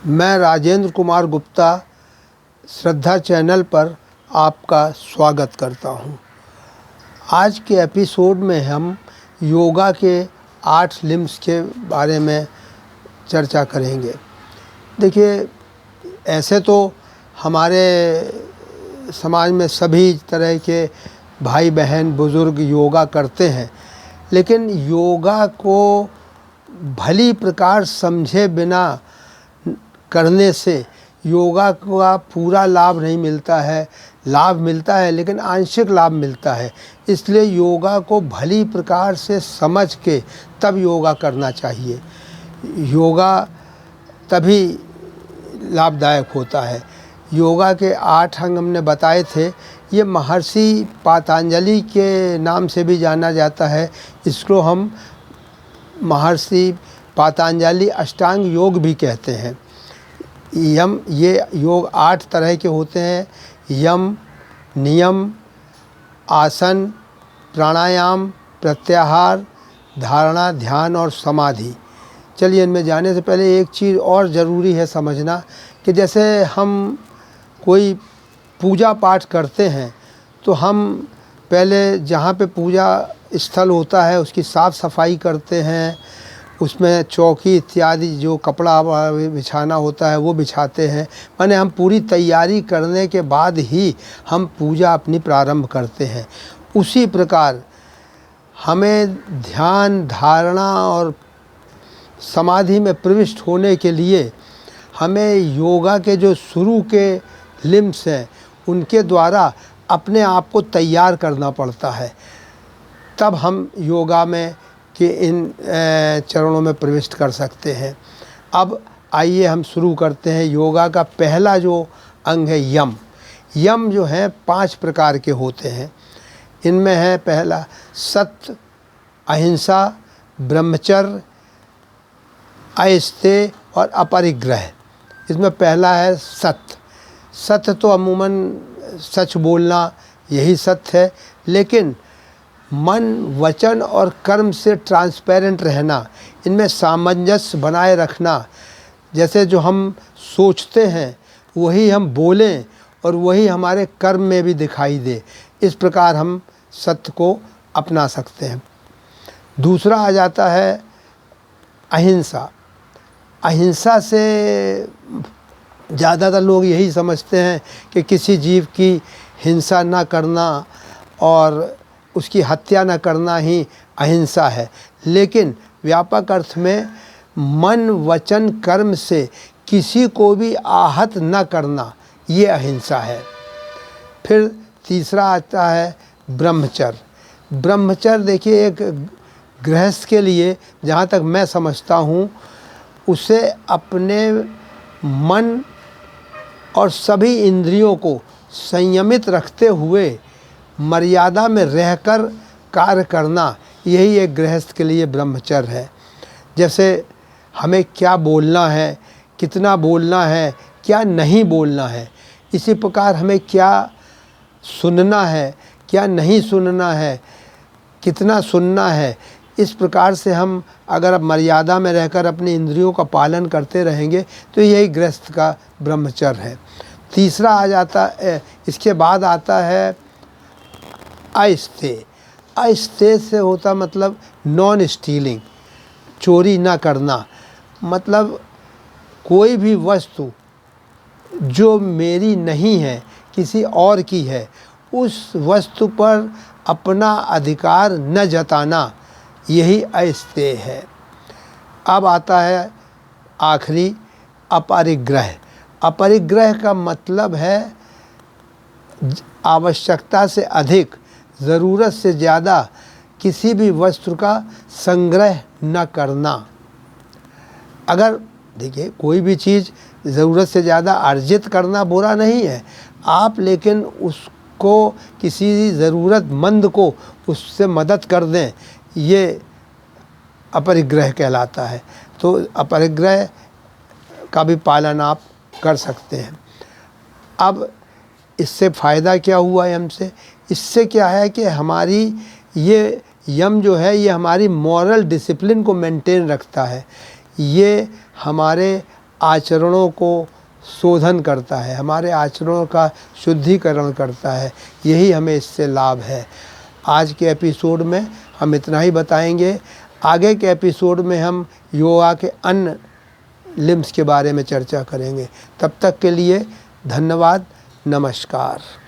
मैं राजेंद्र कुमार गुप्ता श्रद्धा चैनल पर आपका स्वागत करता हूं। आज के एपिसोड में हम योगा के 8 लिम्स के बारे में चर्चा करेंगे। देखिए, ऐसे तो हमारे समाज में सभी तरह के भाई बहन बुज़ुर्ग योगा करते हैं, लेकिन योगा को भली प्रकार समझे बिना करने से योगा का पूरा लाभ नहीं मिलता है। लाभ मिलता है लेकिन आंशिक लाभ मिलता है। इसलिए योगा को भली प्रकार से समझ के तब योगा करना चाहिए। योगा तभी लाभदायक होता है। योगा के 8 अंग हमने बताए थे। ये महर्षि पतंजलि के नाम से भी जाना जाता है। इसको हम महर्षि पतंजलि अष्टांग योग भी कहते हैं। ये योग 8 तरह के होते हैं। यम, नियम, आसन, प्राणायाम, प्रत्याहार, धारणा, ध्यान और समाधि। चलिए, इनमें जाने से पहले एक चीज़ और ज़रूरी है समझना कि जैसे हम कोई पूजा पाठ करते हैं तो हम पहले जहाँ पे पूजा स्थल होता है उसकी साफ़ सफाई करते हैं, उसमें चौकी इत्यादि जो कपड़ा बिछाना होता है वो बिछाते हैं। माने हम पूरी तैयारी करने के बाद ही हम पूजा अपनी प्रारंभ करते हैं। उसी प्रकार हमें ध्यान, धारणा और समाधि में प्रविष्ट होने के लिए हमें योगा के जो शुरू के लिम्स हैं उनके द्वारा अपने आप को तैयार करना पड़ता है। तब हम योगा में कि इन चरणों में प्रविष्ट कर सकते हैं। अब आइए हम शुरू करते हैं। योगा का पहला जो अंग है यम। यम जो है 5 प्रकार के होते हैं। इनमें है पहला सत्य, अहिंसा, ब्रह्मचर्य, अस्तेय और अपरिग्रह। इसमें पहला है सत्य। सत्य तो अमूमन सच बोलना, यही सत्य है, लेकिन मन, वचन और कर्म से ट्रांसपेरेंट रहना, इनमें सामंजस्य बनाए रखना। जैसे जो हम सोचते हैं वही हम बोलें और वही हमारे कर्म में भी दिखाई दे। इस प्रकार हम सत्य को अपना सकते हैं। दूसरा आ जाता है अहिंसा। अहिंसा से ज़्यादातर लोग यही समझते हैं कि किसी जीव की हिंसा ना करना और उसकी हत्या न करना ही अहिंसा है, लेकिन व्यापक अर्थ में मन, वचन, कर्म से किसी को भी आहत न करना, ये अहिंसा है। फिर तीसरा आता है ब्रह्मचर्य। ब्रह्मचर्य देखिए, एक गृहस्थ के लिए जहाँ तक मैं समझता हूँ, उसे अपने मन और सभी इंद्रियों को संयमित रखते हुए मर्यादा में रहकर कार्य करना, यही एक गृहस्थ के लिए ब्रह्मचर्य है। जैसे हमें क्या बोलना है, कितना बोलना है, क्या नहीं बोलना है, इसी प्रकार हमें क्या सुनना है, क्या नहीं सुनना है, कितना सुनना है। इस प्रकार से हम अगर अब मर्यादा में रहकर अपनी इंद्रियों का पालन करते रहेंगे तो यही गृहस्थ का ब्रह्मचर्य है। तीसरा आ जाता है, इसके बाद आता है अस्तेय। अस्तेय से होता मतलब नॉन स्टीलिंग, चोरी ना करना। मतलब कोई भी वस्तु जो मेरी नहीं है, किसी और की है, उस वस्तु पर अपना अधिकार न जताना, यही अस्तेय है। अब आता है आखिरी अपरिग्रह। अपरिग्रह का मतलब है आवश्यकता से अधिक, ज़रूरत से ज़्यादा किसी भी वस्तु का संग्रह न करना। अगर देखिए, कोई भी चीज़ ज़रूरत से ज़्यादा अर्जित करना बुरा नहीं है, आप लेकिन उसको किसी ज़रूरतमंद को उससे मदद कर दें, ये अपरिग्रह कहलाता है। तो अपरिग्रह का भी पालन आप कर सकते हैं। अब इससे फ़ायदा क्या हुआ यम से? इससे क्या है कि हमारी ये यम जो है ये हमारी मॉरल डिसिप्लिन को मेंटेन रखता है। ये हमारे आचरणों को शोधन करता है, हमारे आचरणों का शुद्धिकरण करता है। यही हमें इससे लाभ है। आज के एपिसोड में हम इतना ही बताएंगे। आगे के एपिसोड में हम योगा के अन्य लिम्स के बारे में चर्चा करेंगे। तब तक के लिए धन्यवाद, नमस्कार।